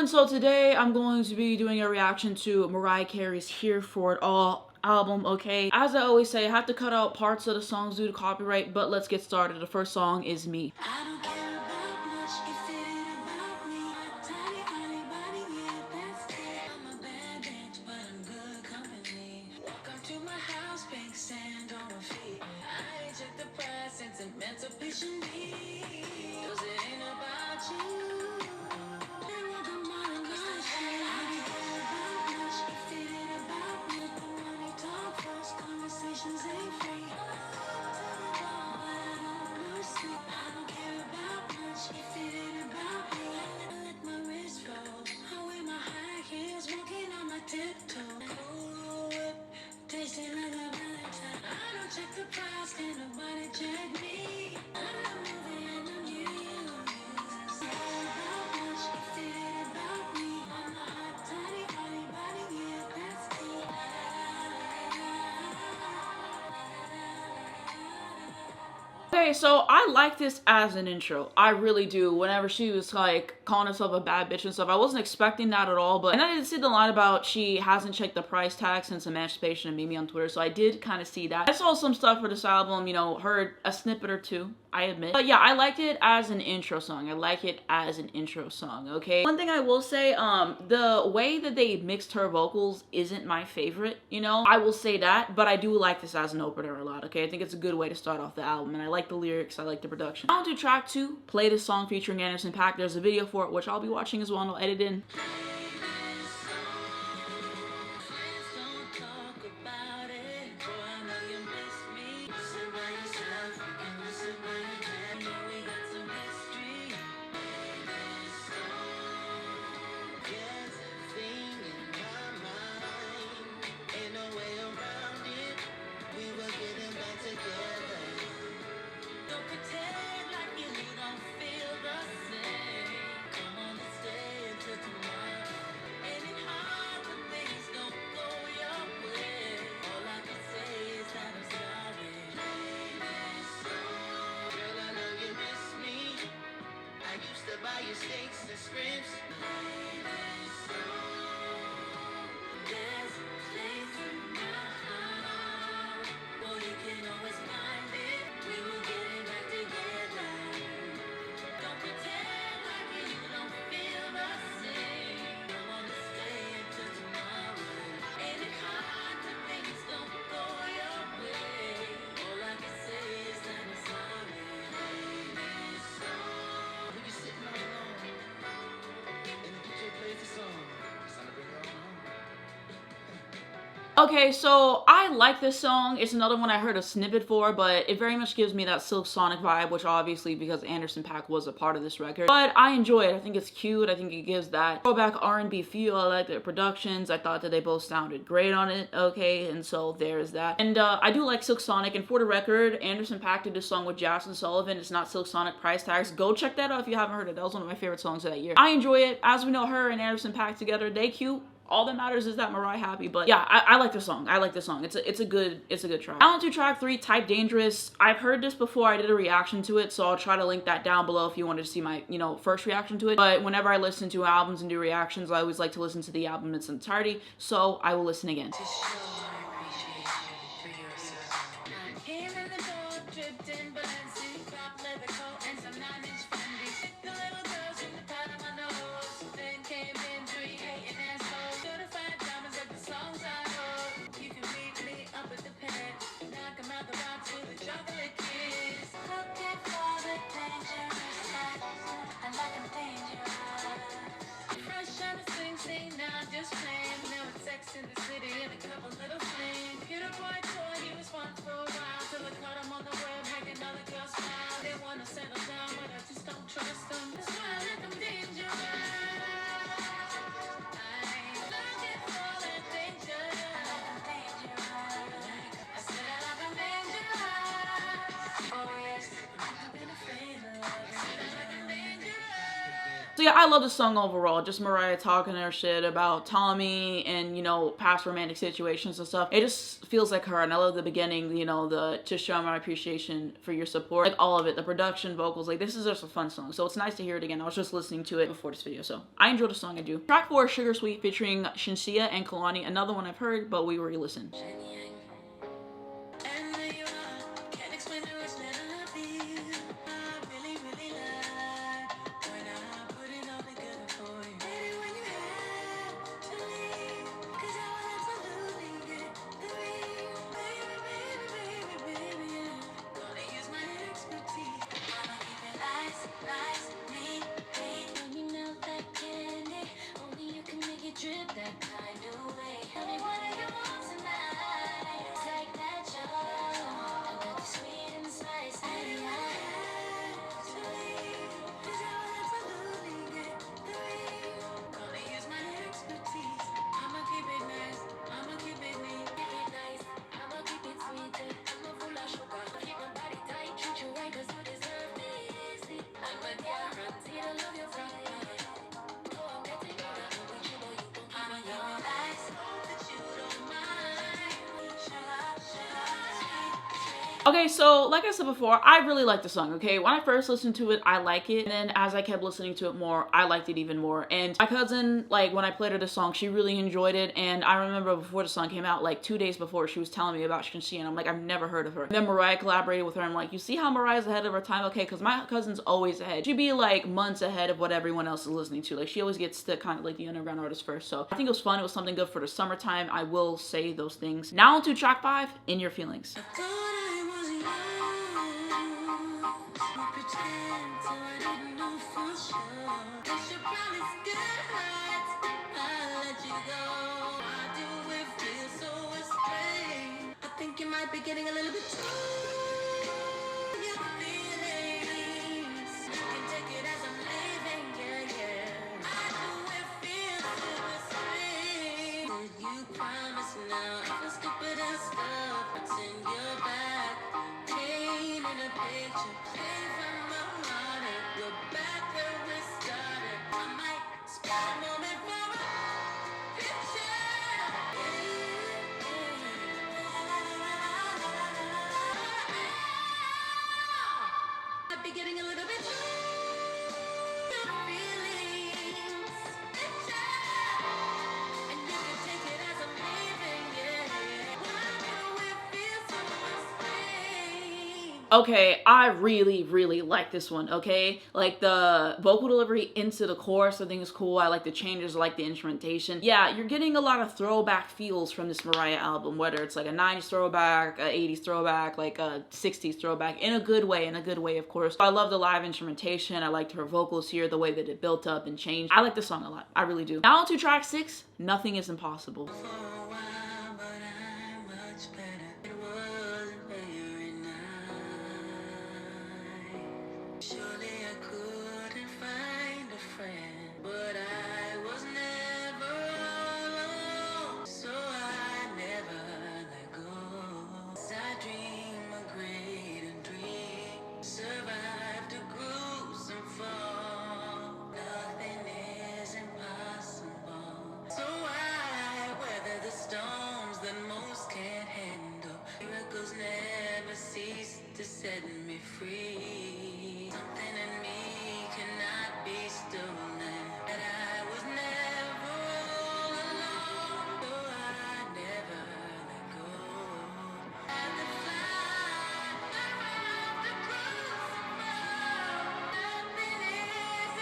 everyone, so today I'm going to be doing a reaction to Mariah Carey's Here For It All album, okay? As I always say, I have to cut out parts of the songs due to copyright, but let's get started. The first song is Me. I don't care about much if it ain't about me. Tiny, tiny body, yeah, that's it. I'm a bad bitch, but I'm good company. Walk up to my house, big sand on my feet. I ain't checked the price since emancipation me. 'Cause it ain't about you. Okay, so I like this as an intro. I really do. Whenever she was like calling herself a bad bitch and stuff, I wasn't expecting that at all. But and I did see the line about she hasn't checked the price tag since emancipation and Mimi on Twitter, so I did kind of see that. I saw some stuff for this album, you know, heard a snippet or two, I admit. But yeah, I liked it as an intro song. I like it as an intro song, okay? One thing I will say, the way that they mixed her vocals isn't my favorite, you know? I will say that, but I do like this as an opener a lot, okay? I think it's a good way to start off the album, and I like the lyrics, I like the production. On to track 2, Play This Song featuring Anderson .Paak. There's a video for it, which I'll be watching as well, and I'll edit in. Buy your steaks and scripts. There's a place in my heart. Well, you can always find it. We will get it back together. Don't pretend like you don't feel the same. Don't wanna stay until tomorrow. Ain't it hard to things don't go your way? All I can say is that I'm sorry. Okay, so I like this song. It's another one I heard a snippet for, but it very much gives me that Silk Sonic vibe, which obviously because Anderson .Paak was a part of this record. But I enjoy it. I think it's cute. I think it gives that throwback R&B feel. I like their productions. I thought that they both sounded great on it, okay? And so there's that. And I do like Silk Sonic. And for the record, Anderson .Paak did this song with Jasmine Sullivan. It's not Silk Sonic Price Tags. Go check that out if you haven't heard it. That was one of my favorite songs of that year. I enjoy it. As we know, her and Anderson .Paak together, they cute. All that matters is that Mariah happy, but yeah, I like the song. I like the song. It's a good track. On to track 3, Type Dangerous. I've heard this before. I did a reaction to it, so I'll try to link that down below if you wanted to see my, you know, first reaction to it. But whenever I listen to albums and do reactions, I always like to listen to the album in its entirety, so I will listen again. So yeah, I love the song overall. Just Mariah talking her shit about Tommy and, you know, past romantic situations and stuff. It just feels like her, and I love the beginning, you know, the to show my appreciation for your support. Like all of it, the production, vocals, like this is just a fun song. So it's nice to hear it again. I was just listening to it before this video, so I enjoyed the song, I do. Track 4, Sugar Sweet, featuring Sheensea and Kehlani. Another one I've heard, but we already listened. Okay, so like I said before, I really like the song, okay? When I first listened to it, I like it. And then as I kept listening to it more, I liked it even more. And my cousin, like when I played her the song, she really enjoyed it. And I remember before the song came out, like 2 days before, she was telling me about Sheensea, and I'm like, I've never heard of her. And then Mariah collaborated with her. I'm like, you see how Mariah's ahead of her time? Okay, because my cousin's always ahead. She'd be like months ahead of what everyone else is listening to. Like she always gets to kind of like the underground artist first. So I think it was fun. It was something good for the summertime. I will say those things. Now on to track 5, In Your Feelings. Getting a little bit too your feelings. You can take it as I'm leaving, yeah. I do it feels so strange. Did you promise now? I feel stupid and stuff. What's in your back? Pain in a picture. Pain from my heart. We're back where we started. I might spend a moment for a picture. Getting a little bit your feelings, and you can take it as I'm leaving, yeah. Why do it feel so strange? Okay, I really like this one, okay? Like the vocal delivery into the chorus I think is cool. I like the changes, I like the instrumentation. Yeah, you're getting a lot of throwback feels from this Mariah album, whether it's like a 90s throwback, a 80s throwback, like a 60s throwback, in a good way, of course. I love the live instrumentation. I liked her vocals here, the way that it built up and changed. I like the song a lot, I really do. Now on to track 6, Nothing Is Impossible. To set me free. Something in me cannot be stolen. That I was never all alone. So I never let go. And the fly around the crucible. Nothing is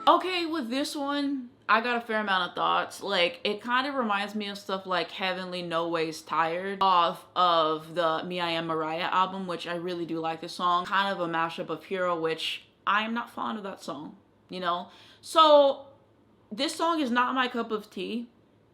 Okay, with this one, I got a fair amount of thoughts. Like, it kind of reminds me of stuff like Heavenly No Ways Tired off of the Me I Am Mariah album, which I really do like this song. Kind of a mashup of Hero, which I am not fond of that song, you know? So, this song is not my cup of tea.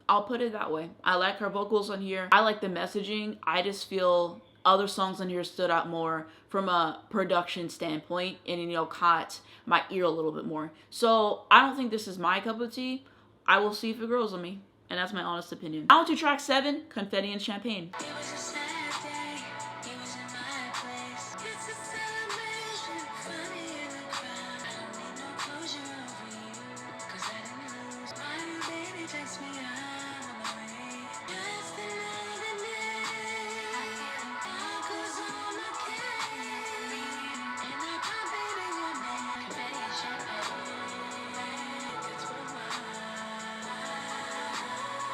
I'll put it that way. I like her vocals on here. I like the messaging. I just feel other songs on here stood out more from a production standpoint and, you know, caught my ear a little bit more. So I don't think this is my cup of tea. I will see if it grows on me. And that's my honest opinion. Now to track 7, Confetti and Champagne. It was a sad day. It was in my place. It's a celebration. Funny in the crowd. I don't need no closure over you. 'Cause I didn't lose. My new baby takes me out on my way. Just another day. All goes on okay. And I pop baby your name. Confetti and champagne. It's worldwide.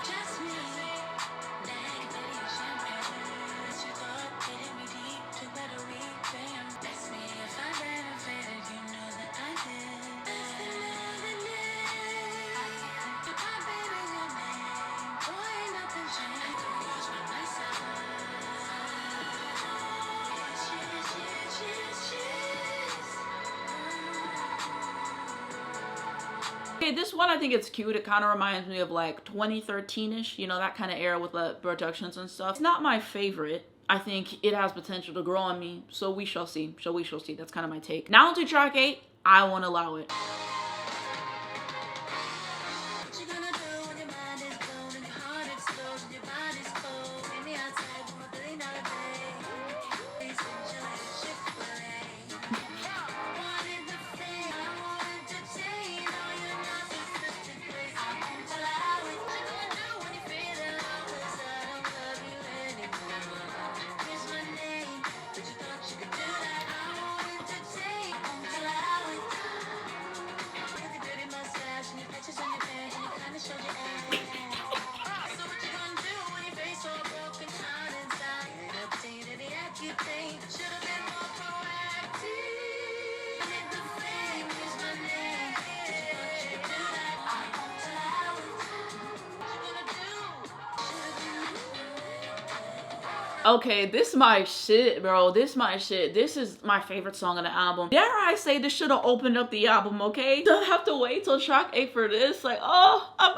Just me. Confetti and champagne. It's your thought hitting me deep. Took about a week, bam. That's me. If I renovated, you know that I did. Just another day. My baby your name. Boy, nothing changed. Yours by my side. Cheers, cheers, cheers, cheers. Okay, this one I think it's cute. It kind of reminds me of like 2013-ish, you know, that kind of era with the productions and stuff. It's not my favorite. I think it has potential to grow on me, so we shall see. We shall see. That's kind of my take. Now to track 8, I Won't Allow It. What you gonna do when your mind is blown and your heart explodes and your body's cold? In the outside, $1 billion day. Please enjoy the Chick-fil-A. Wanted the fame, I wanted to take all your narcissistic ways. I won't allow it. What you gonna do when you feel alone? 'Cause I don't love you anymore. Here's my name, but you thought you could do that. I wanted to take, I won't allow it. With your dirty mustache and your patches on your hair and you kinda showed your ass. So what you gonna do when your face all broken out inside? Ain't updated the Accutane. Should've been more proactive. Hit the fame, use my name. Did you thought you could do that? I won't allow it. What you gonna do? Okay, this my shit, bro. This my shit. This is my favorite song on the album. Dare I say this should have opened up the album, okay? Don't have to wait till track 8 for this. Like, oh, I'm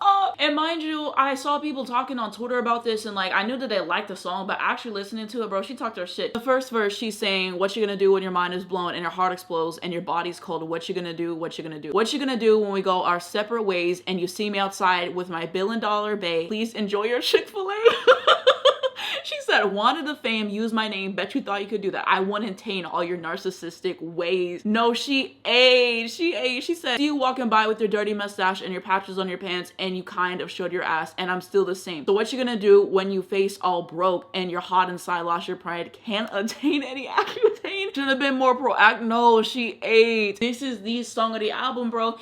up. And mind you, I saw people talking on Twitter about this, and like, I knew that they liked the song, but actually listening to it, bro, she talked her shit. The first verse, she's saying, what you gonna do when your mind is blown and your heart explodes and your body's cold? What you gonna do? What you gonna do? What you gonna do when we go our separate ways and you see me outside with my $1 billion bae? Please enjoy your Chick-fil-A. She said, wanted the fame, use my name, bet you thought you could do that. I won't entertain all your narcissistic ways. No, she ate. She said, see you walking by with your dirty mustache and your patches on your pants and you kind of showed your ass and I'm still the same. So what you gonna do when you face all broke and you're hot inside, lost your pride, can't attain any Accutane? Should have been more proactive. No, she ate. This is the song of the album, bro.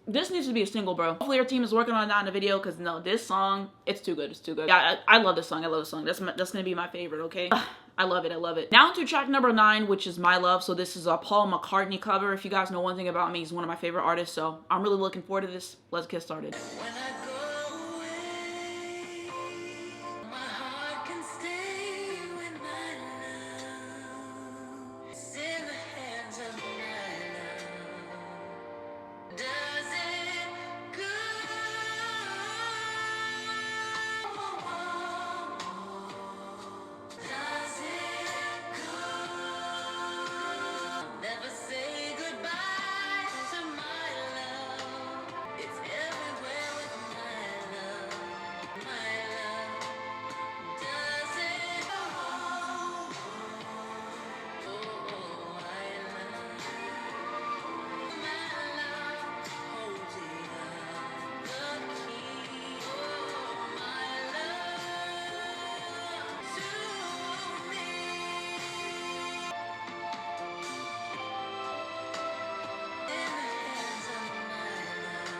This needs to be a single, bro. Hopefully our team is working on that in the video, because no, this song, it's too good. It's too good. Yeah, I love this song. I love this song. That's gonna be my favorite, okay? I love it. I love it. Now to track number 9, which is My Love. So this is a Paul McCartney cover. If you guys know one thing about me, he's one of my favorite artists. So I'm really looking forward to this. Let's get started. When I go away, my heart can stay with my love. It's in the hands of my love. Does it go? Does it go? Never say goodbye to my love. It's everywhere with my love. My love. Does it go? Oh, I love my love. Holding up the key. Oh, my love to me. In the hands of my love.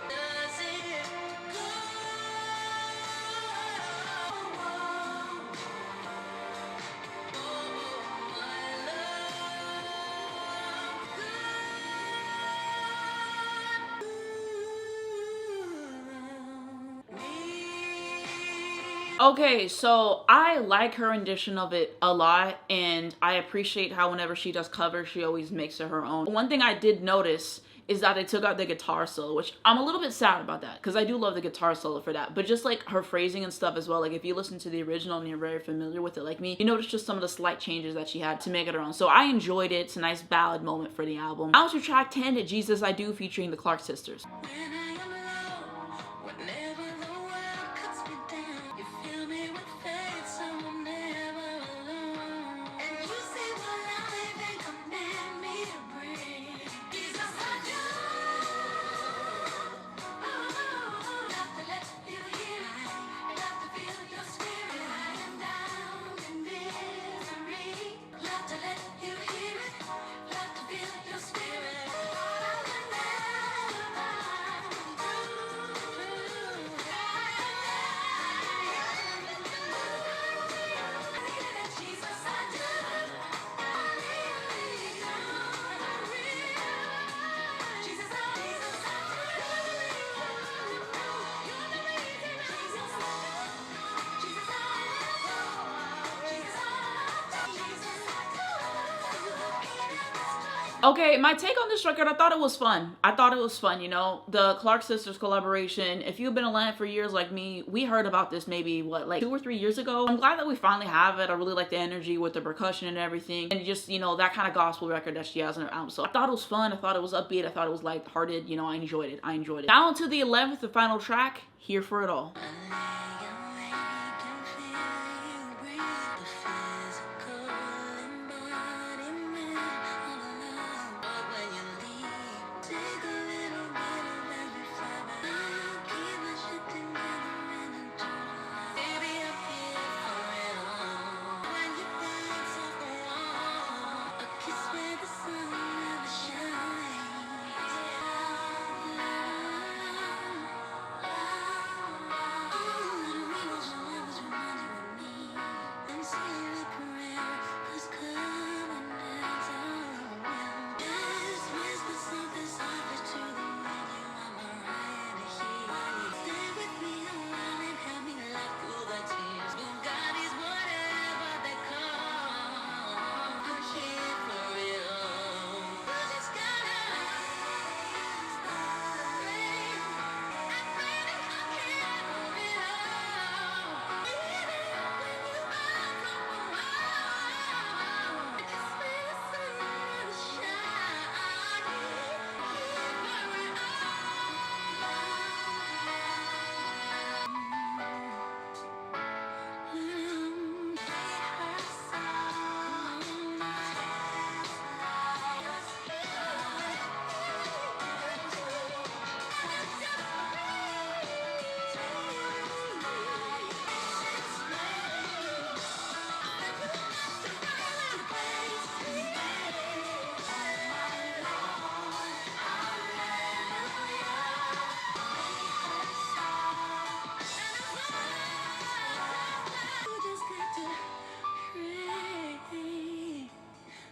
Does it go? Oh, my love. Me. Okay, so I like her rendition of it a lot, and I appreciate how whenever she does covers, she always makes it her own. One thing I did notice is that they took out the guitar solo, which I'm a little bit sad about that, because I do love the guitar solo for that. But just like her phrasing and stuff as well, like if you listen to the original and you're very familiar with it like me, you notice just some of the slight changes that she had to make it her own. So I enjoyed it. It's a nice ballad moment for the album. Now to track 10, Jesus I Do, featuring the Clark sisters. When I am alone, when Okay, my take on this record, I thought it was fun. I thought it was fun, you know? The Clark Sisters collaboration. If you've been a Land for years like me, we heard about this maybe, what, like 2 or 3 years ago? I'm glad that we finally have it. I really like the energy with the percussion and everything. And just, you know, that kind of gospel record that she has in her album. So I thought it was fun. I thought it was upbeat. I thought it was lighthearted. You know, I enjoyed it. I enjoyed it. Down to the 11th, the final track, Here for It All.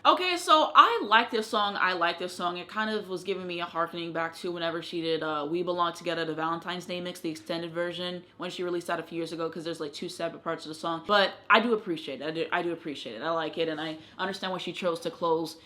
Okay, so I like this song. I like this song. It kind of was giving me a hearkening back to whenever she did We Belong Together, the Valentine's Day mix, the extended version, when she released that a few years ago, because there's like 2 separate parts of the song. But I do appreciate it. I do appreciate it. I like it, and I understand why she chose to close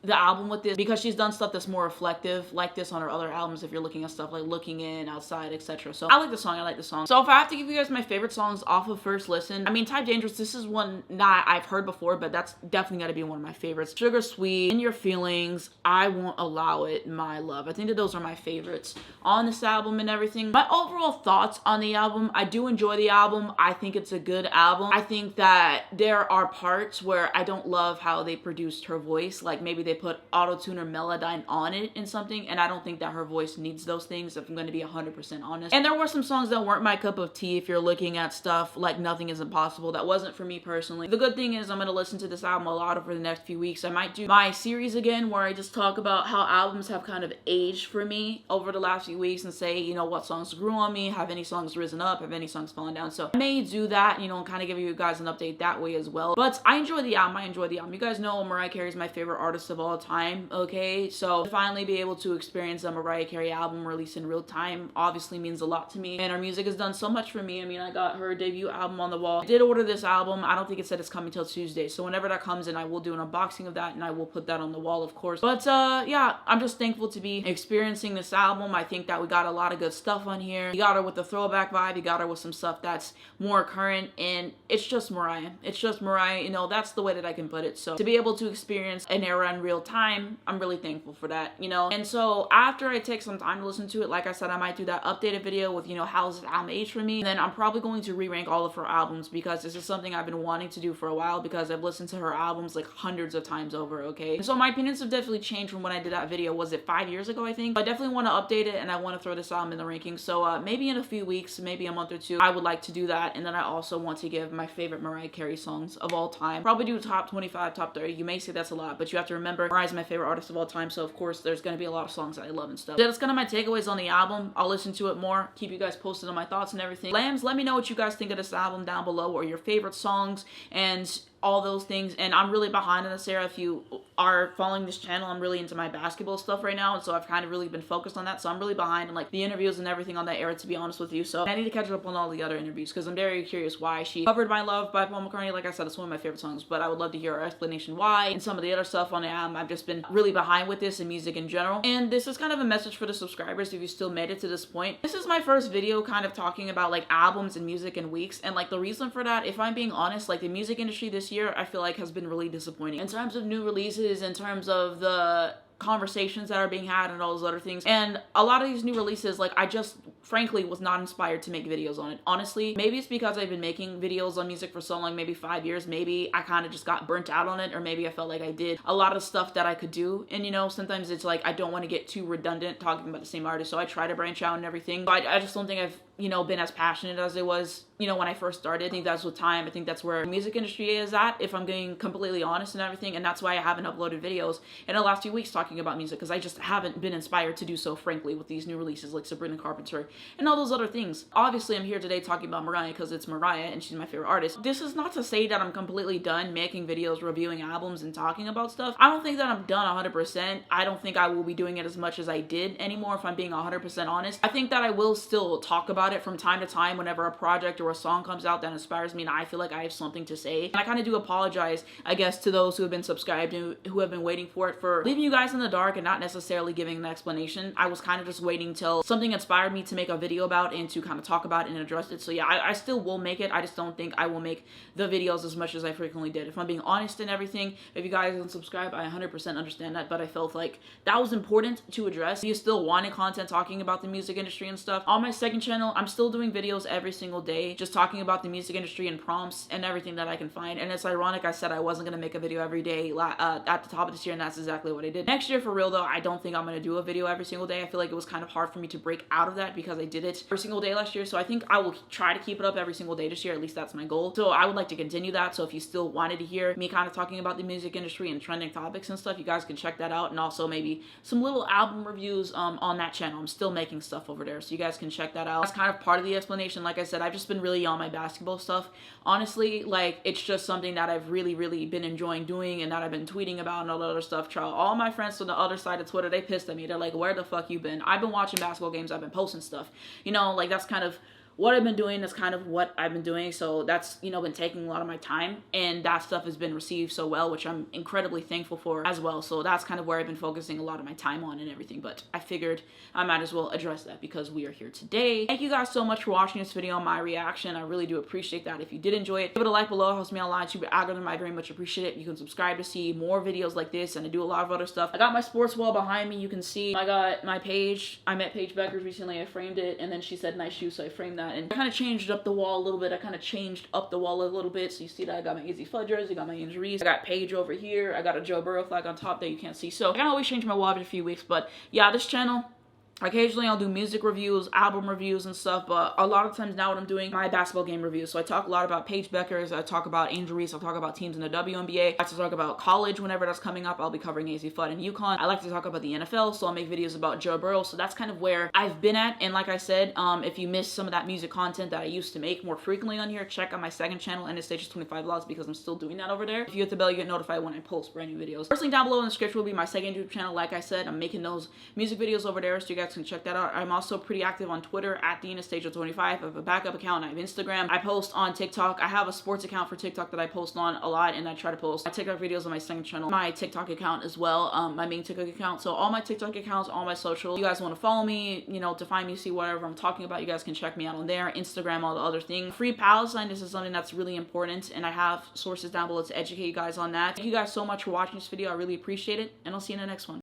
the album with this, because she's done stuff that's more reflective like this on her other albums, if you're looking at stuff like Looking In, Outside, etc. So I like the song. I like the song. So if I have to give you guys my favorite songs off of first listen, I mean, Type Dangerous, this is one that I've heard before, but that's definitely got to be one of my favorites. Sugar Sweet, In Your Feelings, I Won't Allow It, My Love. I think that those are my favorites on this album and everything. My overall thoughts on the album, I do enjoy the album. I think it's a good album. I think that there are parts where I don't love how they produced her voice. Like maybe they put auto-tune or Melodyne on it in something, and I don't think that her voice needs those things, if I'm going to be 100% honest. And there were some songs that weren't my cup of tea. If you're looking at stuff like Nothing Is Impossible, that wasn't for me personally. The good thing is I'm going to listen to this album a lot over the next few weeks. I might do my series again where I just talk about how albums have kind of aged for me over the last few weeks and say, you know, what songs grew on me, have any songs risen up, have any songs fallen down. So I may do that, you know, and kind of give you guys an update that way as well. But I enjoy the album. I enjoy the album. You guys know Mariah Carey is my favorite artist of all time. Okay, so to finally be able to experience a Mariah Carey album released in real time obviously means a lot to me, and her music has done so much for me. I mean, I got her debut album on the wall. I did order this album. I don't think it said it's coming till Tuesday, so whenever that comes in, I will do an unboxing of that and I will put that on the wall, of course. But yeah, I'm just thankful to be experiencing this album. I think that we got a lot of good stuff on here. You got her with the throwback vibe, you got her with some stuff that's more current, and it's just Mariah. It's just Mariah, you know, that's the way that I can put it. So to be able to experience an era in real time, I'm really thankful for that, you know. And so after I take some time to listen to it, like I said, I might do that updated video with, you know, how's the album aged for me. And then I'm probably going to re-rank all of her albums, because this is something I've been wanting to do for a while, because I've listened to her albums like hundreds of times over, okay? And so my opinions have definitely changed from when I did that video. Was it 5 years ago, I think? I definitely want to update it, and I want to throw this album in the rankings. So maybe in a few weeks, maybe a month or two, I would like to do that. And then I also want to give my favorite Mariah Carey songs of all time. Probably do top 25, top 30. You may say that's a lot, but you have to remember Mariah's my favorite artist of all time, so of course there's going to be a lot of songs that I love and stuff. That's kind of my takeaways on the album. I'll listen to it more, keep you guys posted on my thoughts and everything. Lambs, let me know what you guys think of this album down below, or your favorite songs, and all those things. And I'm really behind in this era. If you are following this channel, I'm really into my basketball stuff right now, and so I've kind of really been focused on that. So I'm really behind in like the interviews and everything on that era, to be honest with you. So I need to catch up on all the other interviews because I'm very curious why she covered My Love by Paul McCartney. Like I said, it's one of my favorite songs, but I would love to hear her explanation why and some of the other stuff on the album. I've just been really behind with this and music in general. And this is kind of a message for the subscribers if you still made it to this point. This is my first video kind of talking about like albums and music in weeks, and like the reason for that, if I'm being honest, like the music industry this year I feel like has been really disappointing in terms of new releases, in terms of the conversations that are being had and all those other things. And a lot of these new releases, like I just frankly was not inspired to make videos on it. Honestly, maybe it's because I've been making videos on music for so long, maybe 5 years. Maybe I kind of just got burnt out on it, or maybe I felt like I did a lot of stuff that I could do. And you know, sometimes it's like I don't want to get too redundant talking about the same artist, so I try to branch out and everything. But I just don't think I've, you know, been as passionate as it was, you know, when I first started. I think that's with time. I think that's where the music industry is at, if I'm being completely honest and everything. And that's why I haven't uploaded videos in the last few weeks talking about music, because I just haven't been inspired to do so, frankly, with these new releases like Sabrina Carpenter and all those other things. Obviously, I'm here today talking about Mariah because it's Mariah and she's my favorite artist. This is not to say that I'm completely done making videos, reviewing albums, and talking about stuff. I don't think that I'm done 100%. I don't think I will be doing it as much as I did anymore, if I'm being 100% honest. I think that I will still talk about it from time to time whenever a project or a song comes out that inspires me and I feel like I have something to say. And I kind of do apologize, I guess, to those who have been subscribed and who have been waiting for it, for leaving you guys in the dark and not necessarily giving an explanation. I was kind of just waiting till something inspired me to make a video about and to kind of talk about it and address it. So yeah, I still will make it. I just don't think I will make the videos as much as I frequently did. If I'm being honest and everything, if you guys don't subscribe, I 100% understand that, but I felt like that was important to address. If you still wanted content talking about the music industry and stuff, on my second channel, I'm still doing videos every single day, just talking about the music industry and prompts and everything that I can find. And it's ironic, I said I wasn't going to make a video every day at the top of this year, and that's exactly what I did. Next year, for real though, I don't think I'm going to do a video every single day. I feel like it was kind of hard for me to break out of that because I did it every single day last year. So I think I will try to keep it up every single day this year. At least that's my goal. So I would like to continue that. So if you still wanted to hear me kind of talking about the music industry and trending topics and stuff, you guys can check that out. And also maybe some little album reviews on that channel. I'm still making stuff over there, so you guys can check that out. That's kind of part of the explanation. Like I said, I've just been really on my basketball stuff. Honestly, like it's just something that I've really been enjoying doing and that I've been tweeting about and all the other stuff. All my friends on the other side of Twitter, they pissed at me. They're like, where the fuck you been? I've been watching basketball games. I've been posting stuff. You know, like that's kind of what I've been doing. That's kind of what I've been doing. So that's, you know, been taking a lot of my time, and that stuff has been received so well, which I'm incredibly thankful for as well. So that's kind of where I've been focusing a lot of my time on and everything. But I figured I might as well address that because we are here today. Thank you guys so much for watching this video on my reaction. I really do appreciate that. If you did enjoy it, give it a like below. It helps me out a lot. YouTube algorithm, I very much appreciate it. You can subscribe to see more videos like this, and I do a lot of other stuff. I got my sports wall behind me. You can see I got my page. I met Paige Beckers recently. I framed it, and then she said nice shoes, so I framed that. And I kind of changed up the wall a little bit. So you see that I got my Easy Fudgers, I got my injuries, I got Paige over here, I got a Joe Burrow flag on top that you can't see. So I can always change my wall every few weeks, but yeah, this channel, occasionally I'll do music reviews, album reviews and stuff, but a lot of times now what I'm doing, my basketball game reviews. So I talk a lot about Paige Beckers, I talk about injuries, I talk about teams in the WNBA, I like to talk about college whenever that's coming up. I'll be covering AZ Fud and UConn. I like to talk about the NFL, so I'll make videos about Joe Burrow. So that's kind of where I've been at. And like I said, if you missed some of that music content that I used to make more frequently on here, check out my second channel, Stages 25 Vlogs, because I'm still doing that over there. If you hit the bell, you get notified when I post brand new videos. First link down below in the description will be my second YouTube channel. Like I said, I'm making those music videos over there, so you guys can check that out. I'm also pretty active on Twitter at Stages25. I have a backup account. I have Instagram. I post on TikTok. I have a sports account for TikTok that I post on a lot, and I try to post my TikTok videos on my second channel, my TikTok account as well, my main TikTok account. So all my TikTok accounts, all my socials. You guys want to follow me, you know, to find me, see whatever I'm talking about, you guys can check me out on there. Instagram, all the other things. Free Palestine, this is something that's really important, and I have sources down below to educate you guys on that. Thank you guys so much for watching this video. I really appreciate it, and I'll see you in the next one.